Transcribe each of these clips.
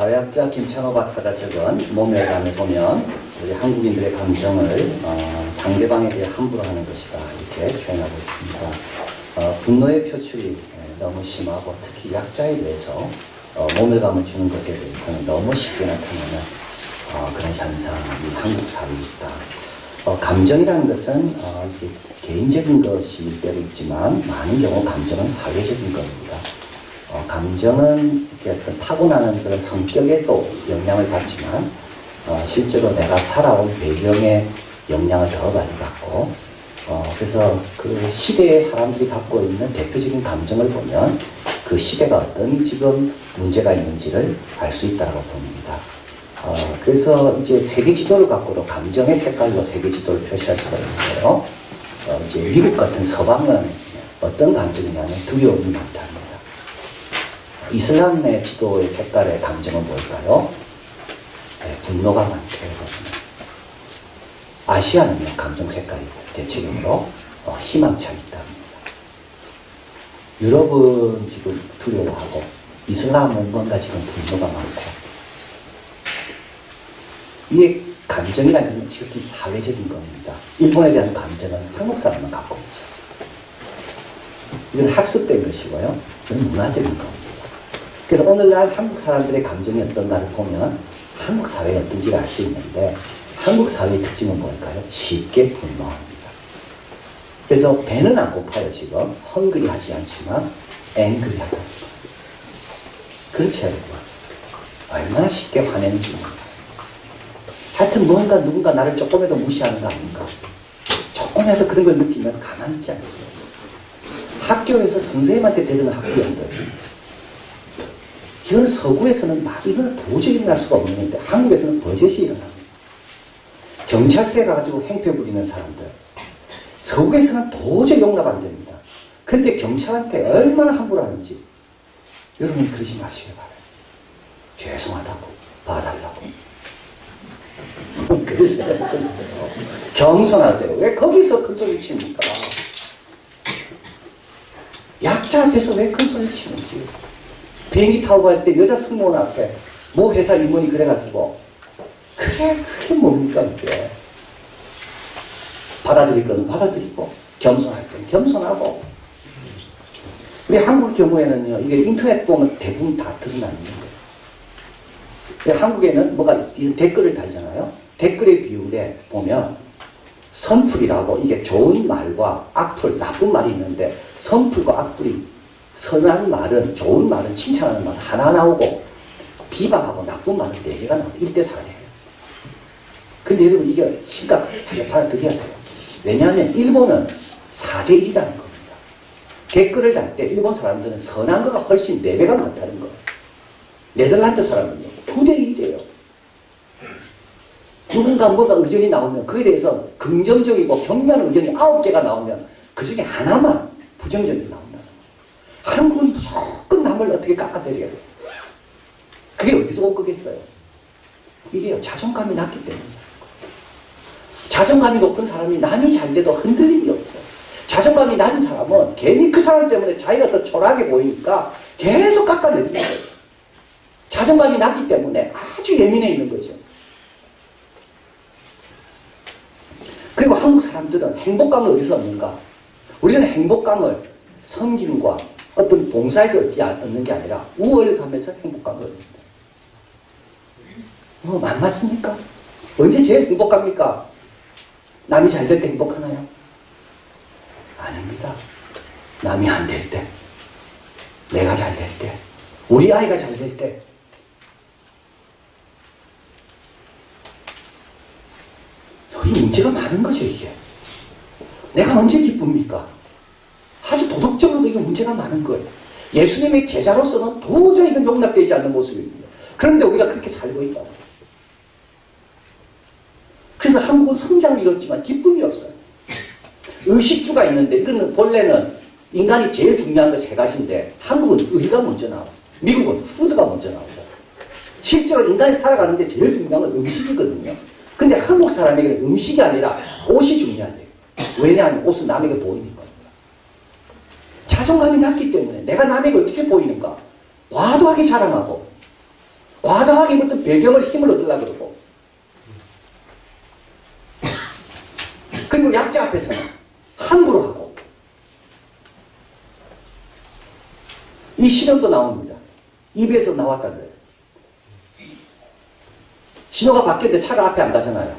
사회학자 김창호 박사가 적은 몸의 감을 보면 우리 한국인들의 감정을 상대방에 대해 함부로 하는 것이다 이렇게 표현하고 있습니다. 분노의 표출이 너무 심하고 특히 약자에 대해서 모멸감을 주는 것에 대해서는 너무 쉽게 나타나는 그런 현상이 한국 사회에 있다. 감정이라는 것은 개인적인 것일 때도 있지만 많은 경우 감정은 사회적인 겁니다. 감정은 어떤 타고나는 그런 성격에도 영향을 받지만 실제로 내가 살아온 배경에 영향을 더 많이 받고 그래서 그 시대의 사람들이 갖고 있는 대표적인 감정을 보면 그 시대가 어떤 지금 문제가 있는지를 알 수 있다고 봅니다. 그래서 이제 세계 지도를 갖고도 감정의 색깔로 세계 지도를 표시할 수가 있는데요. 이제 미국 같은 서방은 어떤 감정이냐면 두려움이 많답니다. 이슬람의 지도의 색깔의 감정은 뭘까요? 네, 분노가 많대요. 아시아는 감정 색깔이 대체적으로 희망차게 있답니다. 유럽은 지금 두려워하고 이슬람은 뭔가 지금 분노가 많고 이게 감정이라는 건 지극히 사회적인 겁니다. 일본에 대한 감정은 한국 사람만 갖고 있죠. 이건 학습된 것이고요. 이건 문화적인 겁니다. 그래서 오늘날 한국 사람들의 감정이 어떤가를 보면 한국 사회가 어떤지를 알 수 있는데 한국 사회의 특징은 뭘까요? 쉽게 분노합니다. 그래서 배는 안 고파요 지금. 헝그리 하지 않지만 앵그리 하다. 그렇죠 여러분. 얼마나 쉽게 화내는지 몰라요. 하여튼 뭔가 누군가 나를 조금이라도 무시하는 거 아닌가. 조금이라도 그런 걸 느끼면 가만히 있지 않습니다. 학교에서 선생님한테 대드는 학부형들. 이건 서구에서는 이건 도저히 일어날 수가 없는 일인데 한국에서는 버젓이 일어납니다. 경찰서에 가가지고 행패 부리는 사람들. 서구에서는 도저히 용납 안 됩니다. 근데 경찰한테 얼마나 함부로 하는지 여러분 그러지 마시길 바라요. 죄송하다고 봐달라고. 그러세요. 겸손하세요. 왜 거기서 큰 소리 칩니까? 약자 앞에서 왜 큰 소리 치는지. 비행기 타고 갈 때 여자 승무원 앞에 모 회사 임원이 그래가지고 그게 뭡니까 그게. 받아들일 거는 받아들이고 겸손할 때는 겸손하고. 우리 한국 경우에는요 이게 인터넷 보면 대부분 다 드러나는 거예요. 한국에는 뭐가 댓글을 달잖아요. 댓글의 비율에 보면 선풀이라고 이게 좋은 말과 악풀, 나쁜 말이 있는데 선풀과 악풀이 선한 말은, 좋은 말은, 칭찬하는 말은 하나 나오고 비방하고 나쁜 말은 4개가 나오고 1대4예요. 근데 여러분 이게 심각하게 받아들여야 돼요. 왜냐하면 일본은 4대1이라는 겁니다. 댓글을 달 때 일본 사람들은 선한 거가 훨씬 4배가 많다는 거예요. 네덜란드 사람은요 9대1이래요. 누군가 뭐가 의견이 나오면 그에 대해서 긍정적이고 격려하는 의견이 9개가 나오면 그 중에 하나만 부정적이 나온다는 거예요. 한국은 무조건 남을 어떻게 깎아내려야 돼요. 그게 어디서 온 거겠어요? 이게요 자존감이 낮기 때문이에요. 자존감이 높은 사람이 남이 잘 돼도 흔들림이 없어요. 자존감이 낮은 사람은 괜히 그 사람 때문에 자기가 더 초라하게 보이니까 계속 깎아내리는 거예요. 자존감이 낮기 때문에 아주 예민해 있는 거죠. 그리고 한국 사람들은 행복감을 어디서 얻는가? 우리는 행복감을 성김과 어떤 봉사에서 얻는 게 아니라 우월감에서 행복감을 얻는다. 안 맞습니까? 언제 제일 행복합니까? 남이 잘 될 때 행복하나요? 아닙니다. 남이 안 될 때, 내가 잘 될 때, 우리 아이가 잘 될 때, 여기 문제가 많은 거죠, 이게. 내가 언제 기쁩니까? 아주 도덕적으로도 이게 문제가 많은 거예요. 예수님의 제자로서는 도저히 이건 용납되지 않는 모습입니다. 그런데 우리가 그렇게 살고 있다고. 그래서 한국은 성장을 이뤘지만 기쁨이 없어요. 의식주가 있는데 이거는 본래는 인간이 제일 중요한 거 3가지인데 한국은 의가 먼저 나오고 미국은 푸드가 먼저 나오고 실제로 인간이 살아가는데 제일 중요한 건 음식이거든요. 근데 한국 사람에게는 음식이 아니라 옷이 중요하대요. 왜냐하면 옷은 남에게 보이는 겁니다. 자존감이 낮기 때문에 내가 남에게 어떻게 보이는가? 과도하게 자랑하고 과다하게 어떤 배경을 힘을 얻으려고 그러고, 그리고 약자 앞에서는 함부로 하고, 이 신음도 나옵니다. 입에서 나왔다 그래요. 신호가 바뀌었는데 차가 앞에 안 가잖아요.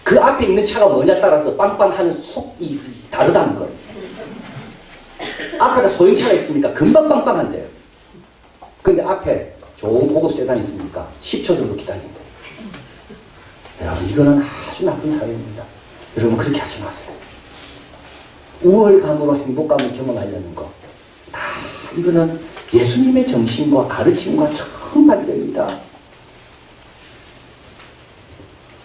그 앞에 있는 차가 뭐냐 따라서 빵빵하는 속이 다르다는 거예요. 앞에가 소형차가 있으니까 금방 빵빵한데요. 근데 앞에 좋은 고급 세단이 있으니까 10초 정도 기다린다. 여러분, 이거는 아주 나쁜 사회입니다. 여러분, 그렇게 하지 마세요. 우월감으로 행복감을 경험하려는 거. 다 이거는 예수님의 정신과 가르침과 정말 됩니다.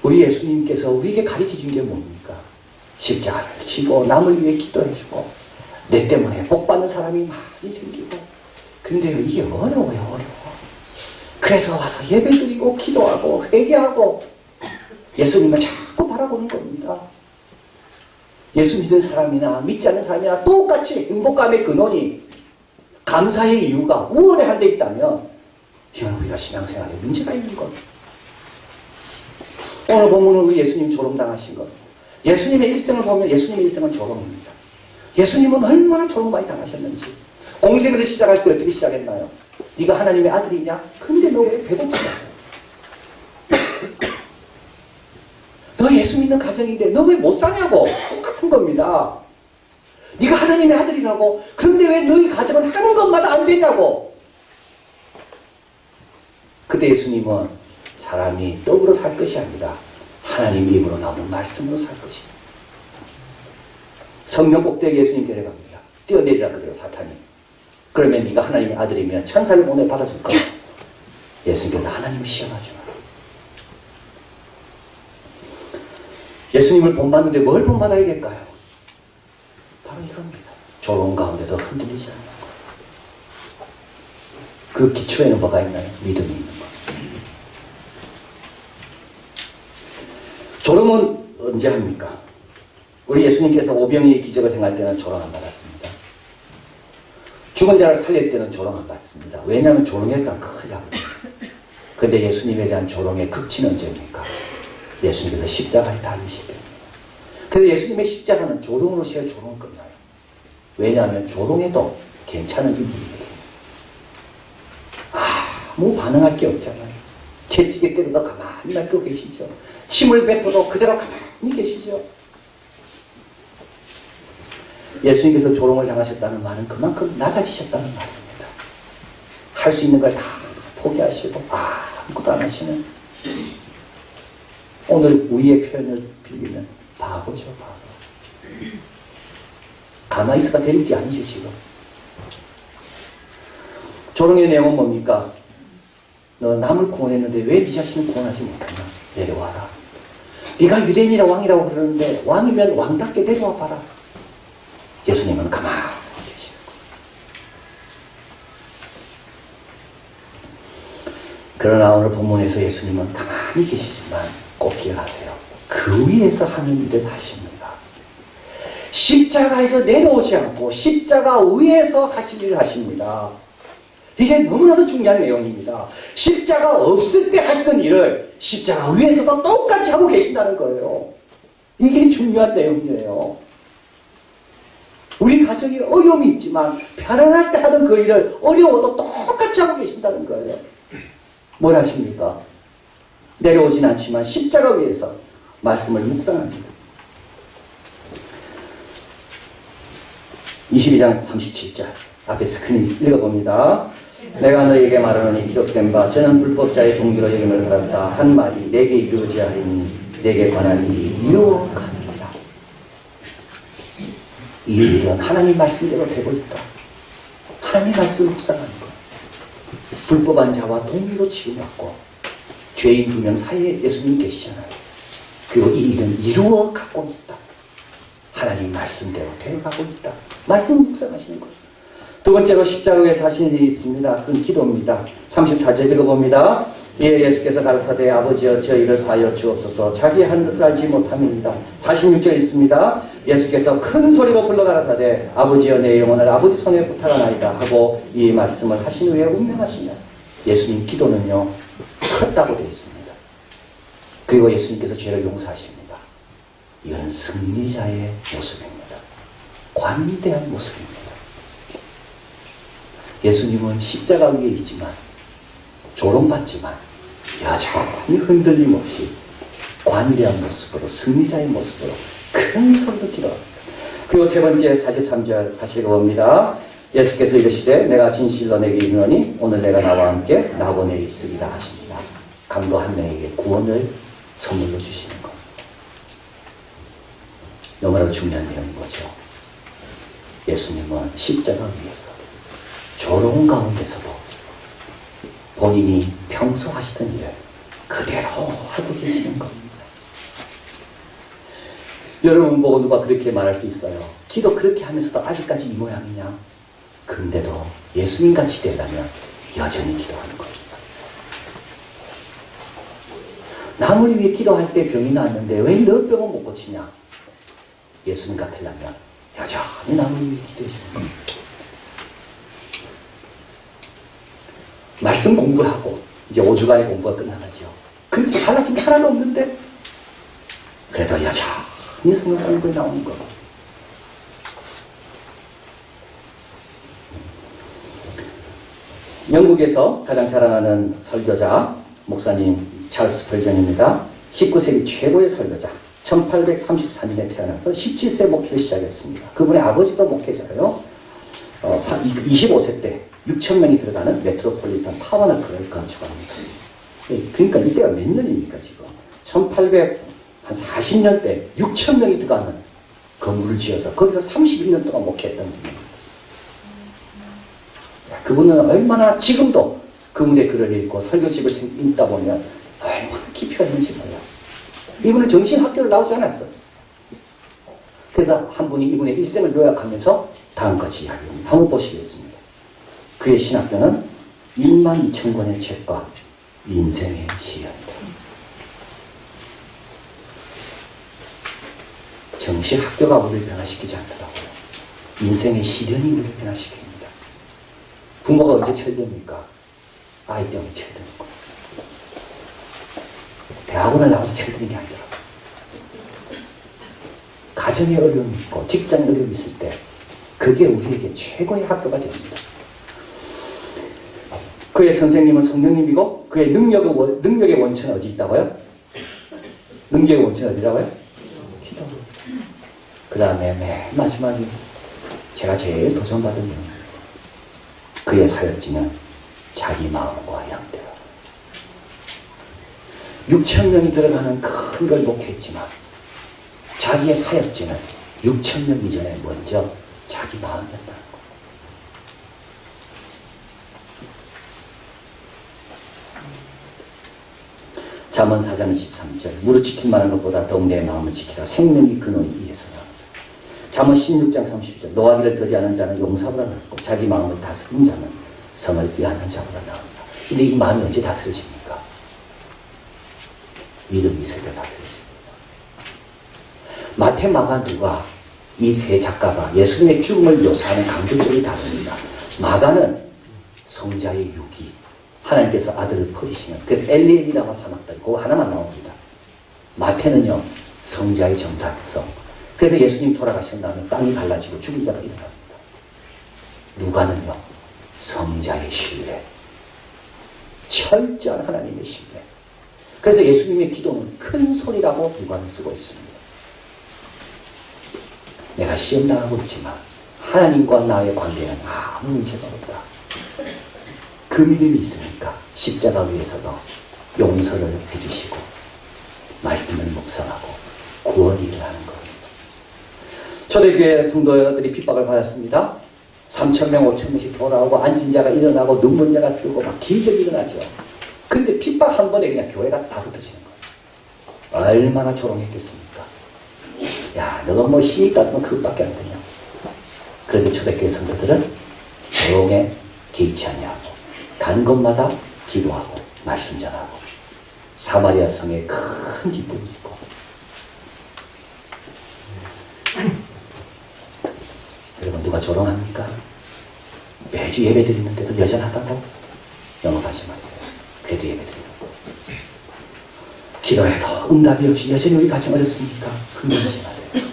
우리 예수님께서 우리에게 가르쳐 준 게 뭡니까? 십자가를 지고 남을 위해 기도해주고 내 때문에 복받는 사람이 많이 생기고, 근데 이게 어려워요, 어려워. 그래서 와서 예배드리고 기도하고 회개하고 예수님을 자꾸 바라보는 겁니다. 예수 믿는 사람이나 믿지 않는 사람이나 똑같이 행복감의 근원이, 감사의 이유가 우월한 데 있다면 이건 우리가 신앙생활에 문제가 있는 겁니다. 오늘 본문은 우리 예수님 조롱당하신 것. 예수님의 일생을 보면 예수님의 일생은 조롱입니다. 예수님은 얼마나 조롱 많이 당하셨는지. 공생을 시작할 때 어떻게 시작했나요? 네가 하나님의 아들이냐? 근데 너 왜 배고프냐? 너 예수 믿는 가정인데 너 왜 못 사냐고. 똑같은 겁니다. 네가 하나님의 아들이라고. 그런데 왜 너희 가정은 하는 것마다 안 되냐고. 그때 예수님은 사람이 떡으로 살 것이 아니라 하나님 입으로 나오는 말씀으로 살 것이다. 성령 꼭대기에 예수님 데려갑니다. 뛰어내리라 그래요, 사탄이. 그러면 네가 하나님의 아들이면 천사를 보내 받아줄 거야. 예수님께서 하나님을 시험하지 마라. 예수님을 본받는데 뭘 본받아야 될까요? 바로 이겁니다. 조롱 가운데도 흔들리지 않는 것. 그 기초에는 뭐가 있나요? 믿음이 있는 것. 조롱은 언제 합니까? 우리 예수님께서 오병이의 기적을 행할 때는 조롱 안 받았습니다. 죽은 자를 살릴 때는 조롱 안 받습니다. 왜냐하면 조롱에 따라 큰일 나거든요. 그런데 예수님에 대한 조롱의 극치는 언제입니까? 예수님께서 십자가에 달리실 때입니다. 그래서 예수님의 십자가는 조롱으로 시작 조롱은 끝나요. 왜냐하면 조롱해도 괜찮은 인물이에요. 아무 반응할 게 없잖아요. 채찍에 때려도 가만히 놔두고 계시죠. 침을 뱉어도 그대로 가만히 계시죠. 예수님께서 조롱을 당하셨다는 말은 그만큼 낮아지셨다는 말입니다. 할 수 있는 걸 다 포기하시고 아무것도 안 하시는, 오늘 우리의 표현을 빌리면 바보죠, 바보. 가만히 있어가 되는 게 아니죠, 지금. 조롱의 내용은 뭡니까? 너 남을 구원했는데 왜 네 자신을 구원하지 못하냐? 내려와라. 네가 유대인이라 왕이라고 그러는데 왕이면 왕답게 내려와 봐라. 예수님은 가만히 계시는 거예요. 그러나 오늘 본문에서 예수님은 가만히 계시지만 꼭 기억하세요. 그 위에서 하는 일을 하십니다. 십자가에서 내려오지 않고 십자가 위에서 하실 일을 하십니다. 이게 너무나도 중요한 내용입니다. 십자가 없을 때 하시던 일을 십자가 위에서도 똑같이 하고 계신다는 거예요. 이게 중요한 내용이에요. 우리 가정이 어려움이 있지만 편안할 때 하던 그 일을 어려워도 똑같이 하고 계신다는 거예요. 뭘 하십니까? 내려오진 않지만 십자가 위에서 말씀을 묵상합니다. 22장 37절 앞에 스크린 읽어봅니다. 내가 너에게 말하노니 기록된 바 저는 불법자의 동기로 여김을 받았다 한 말이 내게 이루어지야 하리니 내게 관한 일이 이루어갑니다. 이 일은 하나님 말씀대로 되고 있다. 하나님 말씀을 묵상하는 것. 불법한 자와 동기로 치유받고 죄인 2명 사이에 예수님 계시잖아요. 그리고 이 일은 이루어가고 있다. 하나님 말씀대로 되어가고 있다. 말씀을 묵상하시는 거예요. 두 번째로 십자가에서 하시는 일이 있습니다. 그건 기도입니다. 34절 읽어봅니다. 이에 예수께서 가라사대 아버지여 저희를 사하여 주옵소서 자기 한 것을 알지 못함입니다. 46절 있습니다. 예수께서 큰 소리로 불러 가라사대 아버지여 내 영혼을 아버지 손에 부탁하나이다 하고 이 말씀을 하신 후에 운명하시며 예수님 기도는요, 컸다고 되어 있습니다. 그리고 예수님께서 죄를 용서하십니다. 이건 승리자의 모습입니다. 관대한 모습입니다. 예수님은 십자가 위에 있지만, 조롱받지만, 여전히 흔들림 없이 관대한 모습으로, 승리자의 모습으로 큰 소리로 기도합니다. 그리고 세 번째 43절 같이 읽어봅니다. 예수께서 이르시되 내가 진실로 내게 이르노니 오늘 내가 나와 함께 낙원에 있으리라 하십니다. 강도 한 명에게 구원을 선물로 주시는 겁니다. 너무나도 중요한 내용인 거죠. 예수님은 십자가 위에서 조롱 가운데서도 본인이 평소 하시던 일을 그대로 하고 계시는 겁니다. 여러분 보고 누가 그렇게 말할 수 있어요? 기도 그렇게 하면서도 아직까지 이 모양이냐? 근데도 예수님같이 되려면 여전히 기도하는 겁니다. 남을 위해 기도할 때 병이 났는데 왜 너 병은 못 고치냐? 예수님 같으려면 여전히 남을 위해 기도해 주는 겁니다. 말씀 공부하고 이제 5주간의 공부가 끝나가죠. 근데 달라진 게 하나도 없는데 그래도 여전히 성경 공부에 나오는 거. 영국에서 가장 자랑하는 설교자 목사님 찰스 스펄전입니다. 19세기 최고의 설교자. 1834년에 태어나서 17세 목회를 시작했습니다. 그분의 아버지도 목회자예요. 25세 때 6,000명이 들어가는 메트로폴리탄 타워너크를 건축합니다. 그러니까 이때가 몇 년입니까 지금? 1840년 때 6,000명이 들어가는 건물을 지어서 거기서 31년 동안 목회했던 분입니다. 그분은 얼마나 지금도 그분의 글을 읽고 설교집을 읽다 보면 얼마나 깊이가 있는지 몰라요. 이분은 정신학교를 나오지 않았어요. 그래서 한 분이 이분의 일생을 요약하면서 다음같이 이야기합니다. 한번 보시겠습니다. 그의 신학교는 12,000권의 책과 인생의 시연이다. 정신학교가 우리를 변화시키지 않더라고요. 인생의 시련이 우리를 변화시킵니다. 부모가 언제 철듭니까? 아이 때문에 철드는 거예요. 대학원을 나와서 철드는 게 아니더라고요. 가정에 어려움이 있고 직장에 어려움이 있을 때 그게 우리에게 최고의 학교가 됩니다. 그의 선생님은 성령님이고 그의 능력의 원천은 어디 있다고요? 능력의 원천은 어디라고요? 기도. 그 다음에 맨 마지막에 제가 제일 도전받은 영. 그의 사역지는 자기 마음과 양대로. 6,000명이 들어가는 큰 걸 목회했지만 자기의 사역지는 6,000명 이전에 먼저 자기 마음이었다는 거예요. 잠언 4장 23절 무릇 지킬 만한 것보다 더욱 내 마음을 지키라. 생명이 근원이 이에서 나오죠. 잠언 16장 30절 노하기를 더디하는 자는 용사보다 낫고 자기 마음을 다스린 자는 성을 위하는 자보다 나옵니다. 근데 이 마음이 언제 다스려집니까? 믿음이 있을 때 다스려집니다. 마태, 마가, 누가 이 세 작가가 예수님의 죽음을 묘사하는 강조점이 다릅니다. 마가는 성자의 유기, 하나님께서 아들을 버리시는, 그래서 엘리엘이라고 사막다. 그거 하나만 나옵니다. 마태는요, 성자의 정답성. 그래서 예수님 돌아가신 다음에 땅이 갈라지고 죽은 자가 일어납니다. 누가는요, 성자의 신뢰, 철저한 하나님의 신뢰. 그래서 예수님의 기도는 큰 소리라고 누가는 쓰고 있습니다. 내가 시험당하고 있지만 하나님과 나의 관계는 아무 문제가 없다. 그 믿음이 있으니까 십자가 위에서도 용서를 해주시고 말씀을 묵상하고 구원 일을 하는 겁니다. 초대교회 성도들이 핍박을 받았습니다. 3,000명, 5,000명씩 돌아오고 앉은 자가 일어나고 눈먼 자가 뜨고 막 기적이 일어나죠. 근데 핍박 한 번에 그냥 교회가 다 흩어지는 거예요. 얼마나 조롱했겠습니까? 야, 너가 뭐 힘이 있다면 그것밖에 안 되냐. 그런데 초대교회 성도들은 조롱에 개의치 아니하고 가는 곳마다 기도하고 말씀 전하고 사마리아 성에 큰 기쁨이 있고. 여러분 누가 조롱합니까? 매주 예배 드리는데도 여전하다고 영업하지 마세요. 기도해도 응답이 없이 여전히 우리 가정 어렵습니까? 흥분하지 마세요.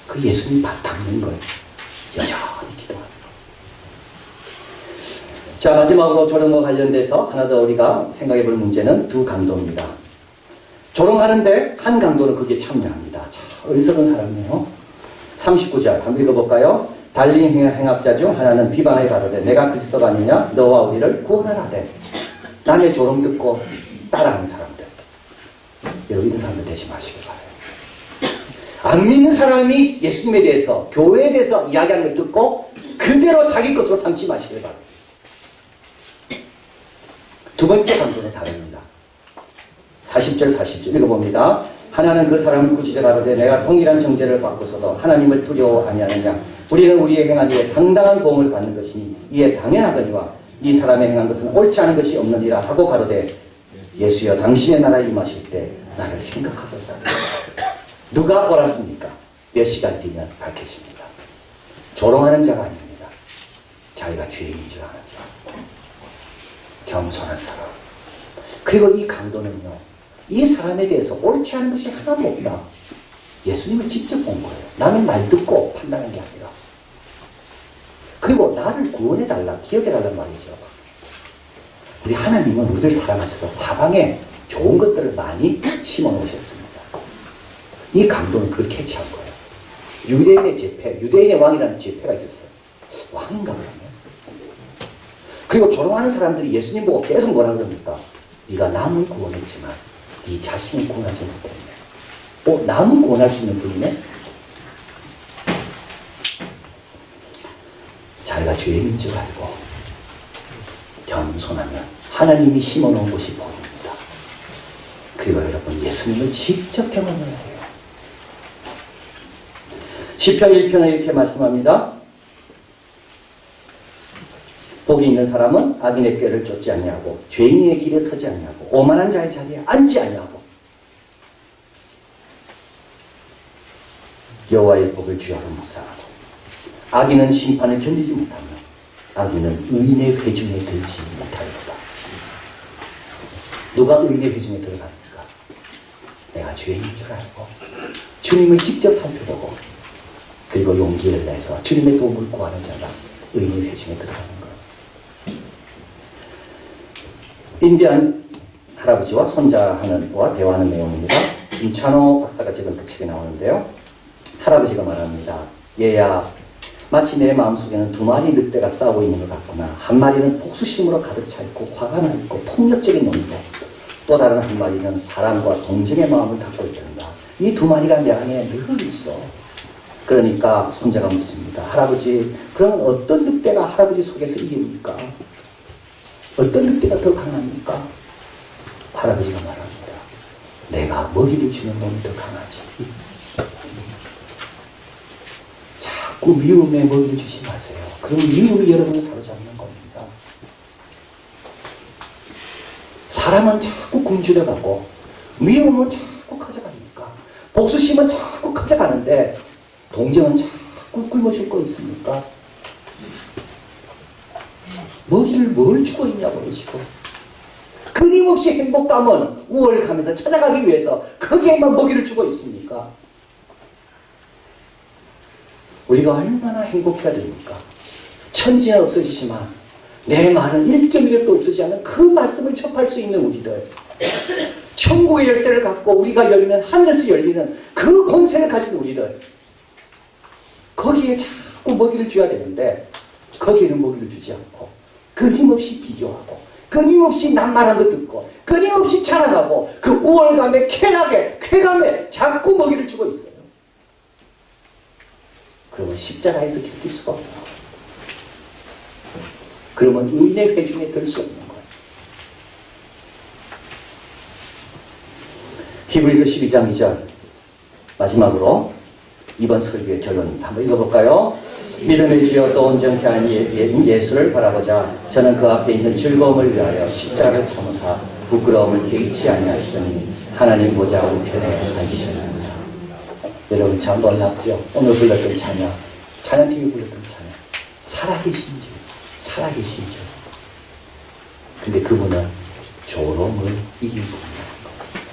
그 예수님이 닦는 거예요. 여전히 기도하는 거. 자, 마지막으로 조롱과 관련돼서 하나 더 우리가 생각해 볼 문제는 두 강도입니다. 조롱하는데 한 강도는 거기에 참여합니다. 자, 어리석은 사람이에요. 39절 한번 읽어볼까요? 달리 행악자 중 하나는 비방하여 가로되 내가 그리스도가 아니냐 너와 우리를 구원하라되. 남의 조롱 듣고 따라하는 사람들, 여러분 이런 사람들 되지 마시길 바라요. 안 믿는 사람이 예수님에 대해서 교회에 대해서 이야기하는 걸 듣고 그대로 자기 것으로 삼지 마시길 바라요. 두 번째 강도는 다릅니다. 40절 40절 읽어봅니다. 하나는 그 사람을 꾸짖으라되 내가 동일한 정죄를 받고서도 하나님을 두려워 아니하느냐. 우리는 우리의 행한 일에 상당한 도움을 받는 것이니 이에 당연하거니와 이 사람의 행한 것은 옳지 않은 것이 없느니라 하고 가로되 예수여 당신의 나라에 임하실 때 나를 생각하소서. 누가 옳았습니까? 몇 시간 뒤면 밝혀집니다. 조롱하는 자가 아닙니다. 자기가 죄인인 줄 아는 자, 겸손한 사람. 그리고 이 강도는요, 이 사람에 대해서 옳지 않은 것이 하나도 없다. 예수님을 직접 본 거예요. 나는 말 듣고 판단한 게 아니라. 그리고 나를 구원해달라, 기억해달라는 말이죠. 우리 하나님은 우리를 사랑하셔서 사방에 좋은 것들을 많이 심어놓으셨습니다. 이 강도는 그걸 캐치한 거예요. 유대인의 제패, 유대인의 왕이라는 제패가 있었어요. 왕인가 그러면. 그리고 조롱하는 사람들이 예수님 보고 계속 뭐라 그럽니까? 네가 남을 구원했지만 네 자신을 구원하지 못했네. 남을 구원할 수 있는 분이네? 자기가 죄인인 줄 알고 겸손하면 하나님이 심어놓은 곳이 보입니다. 그리고 여러분 예수님을 직접 경험해야 해요. 시편 1편에 이렇게 말씀합니다. 복이 있는 사람은 악인의 꾀를 쫓지 아니하고 죄인의 길에 서지 아니하고 오만한 자의 자리에 앉지 아니하고 여호와의 복을 주야로 묵상하고 악인은 심판을 견디지 못하며 악인은 의인의 회중에 들지 못하리로다. 누가 의인의 회중에 들어갑니까? 내가 죄인인 줄 알고 주님을 직접 살펴보고 그리고 용기를 내서 주님의 도움을 구하는 자가 의인의 회중에 들어가는 것. 인디안 할아버지와 손자와 대화하는 내용입니다. 김찬호 박사가 지금 그 책에 나오는데요. 할아버지가 말합니다. 얘야, 마치 내 마음속에는 두 마리 늑대가 싸우고 있는 것 같구나. 한 마리는 복수심으로 가득 차 있고 화가 나 있고 폭력적인 놈이고 또 다른 한 마리는 사랑과 동정의 마음을 갖고 있단다. 이 두 마리가 내 안에 늘 있어. 그러니까 손자가 묻습니다. 할아버지, 그러면 어떤 늑대가 할아버지 속에서 이깁니까? 어떤 늑대가 더 강합니까? 할아버지가 말합니다. 내가 먹이를 주는 놈이 더 강하지. 자꾸 미움에 먹이를 주지 마세요. 그럼 미움이 여러분을 사로잡는 겁니다. 사람은 자꾸 굶주려가고 미움은 자꾸 커져가니까 복수심은 자꾸 커져가는데 동정은 자꾸 굶어 죽고 있습니까? 먹이를 뭘 주고 있냐고요, 지금. 끊임없이 행복감은 우월감에서 찾아가기 위해서 거기에만 먹이를 주고 있습니까? 우리가 얼마나 행복해야 됩니까? 천지는 없어지지만 내 말은 1.1도 없어지지 않는 그 말씀을 접할 수 있는 우리들. 천국의 열쇠를 갖고 우리가 열면 하늘에서 열리는 그 권세를 가진 우리들. 거기에 자꾸 먹이를 줘야 되는데 거기에는 먹이를 주지 않고 끊임없이 비교하고 끊임없이 남말한 거 듣고 끊임없이 자랑하고 그 우월감에 쾌감에 자꾸 먹이를 주고 있어요. 그러면 십자가에서 견딜 수가 없다. 그러면 의인의 회중에 들 수 없는 거예요. 히브리서 12장 2절 마지막으로 이번 설교의 결론 한번 읽어볼까요? 믿음의 주여 또 온전케 하는 예수를 바라보자. 저는 그 앞에 있는 즐거움을 위하여 십자가를 참으사 부끄러움을 개의치 아니하시더니 하나님 보좌 우편에 앉으셨습니다. 여러분 참 놀랍죠? 오늘 불렀던 찬양팀이 불렀던 찬양. 살아계신 주. 근데 그분은 조롱을 이긴 분이라는 거예요.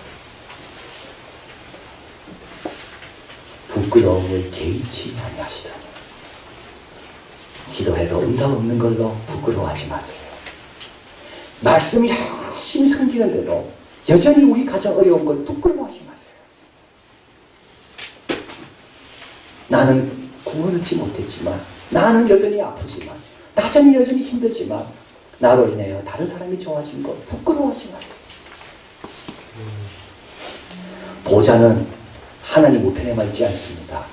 부끄러움을 개의치 아니하시더니 기도해도 응답 없는 걸로 부끄러워하지 마세요. 말씀이 열심히 섬기는데도 여전히 우리 가정 어려운 걸 부끄러워하지 마세요. 나는 구원 얻지 못했지만, 나는 여전히 아프지만, 나는 여전히 힘들지만, 나로 인하여 다른 사람이 좋아진 거 부끄러워하지 마세요. 보좌는 하나님 우편에만 있지 않습니다.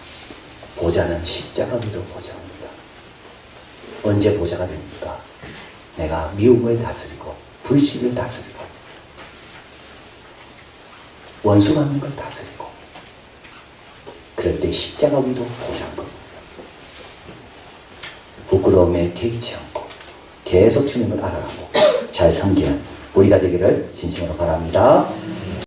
보좌는 십자가 위로 보좌입니다. 언제 보좌가 됩니까? 내가 미움을 다스리고 불신을 다스리고 원수 받는 걸 다스리고 그럴 때 십자가 위로 보좌인 겁니다. 부끄러움에 개의치 않고 계속 주님을 알아가고 잘 섬기는 우리가 되기를 진심으로 바랍니다.